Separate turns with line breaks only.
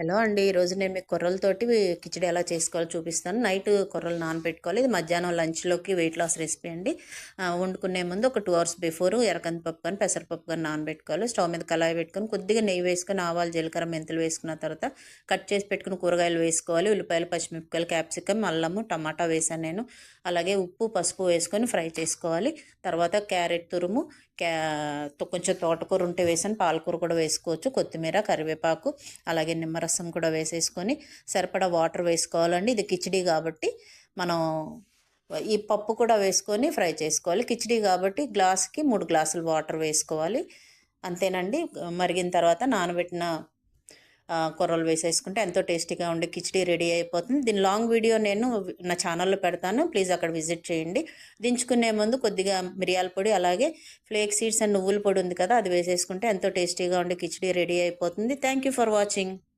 Hello అండి. ఈరోజు నేను మీకు కొర్రలతోటి కిచిడి ఎలా చేసుకోవాలో చూపిస్తాను. నైట్ కొర్రలు నానబెట్టుకోవాలి. ఇది మధ్యాహ్నం లంచ్‌లోకి వెయిట్ లాస్ రెసిపీ అండి. వండుకునే ముందు ఒక 2 అవర్స్ బిఫోర్ ఎర్రకందిపప్పు కానీ, పెసరపప్పు కానీ నానబెట్టుకోవాలి. స్టవ్ మీద కళాయి పెట్టుకొని కొద్దిగా నెయ్యి వేసుకొని ఆవాలు, జీలకర్ర, మెంతులు వేసుకున్న తర్వాత కట్ చేసి పెట్టుకున్న కూరగాయలు వేసుకోవాలి. ఉల్లిపాయలు, పచ్చిమిరపకాయలు, క్యాప్సికమ్, అల్లము, టమాటా వేసాను నేను. అలాగే ఉప్పు, పసుపు వేసుకొని ఫ్రై చేసుకోవాలి. తర్వాత క్యారెట్ తురుము, కొంచెం తోటకూర ఉంటే వేసాను. పాలకూర కూడా వేసుకోవచ్చు. కొత్తిమీర, కరివేపాకు, అలాగే నిమ్మరసం కూడా వేసేసుకొని సరిపడా వాటర్ వేసుకోవాలండి. ఇది కిచిడి కాబట్టి మనం ఈ పప్పు కూడా వేసుకొని ఫ్రై చేసుకోవాలి. కిచిడి కాబట్టి గ్లాస్కి 3 గ్లాసులు వాటర్ వేసుకోవాలి. అంతేనండి. మరిగిన తర్వాత నానబెట్టిన కొర్రలు వేసేసుకుంటే ఎంతో టేస్టీగా ఉండే కిచిడి రెడీ అయిపోతుంది. దీని లాంగ్ వీడియో నేను నా ఛానల్లో పెడతాను, ప్లీజ్ అక్కడ విజిట్ చేయండి. దించుకునే ముందు కొద్దిగా మిరియాల పొడి, అలాగే ఫ్లేక్ సీడ్స్ అండ్ నువ్వుల పొడి ఉంది కదా, అది వేసేసుకుంటే ఎంతో టేస్టీగా ఉండే కిచిడి రెడీ అయిపోతుంది. Thank you for watching.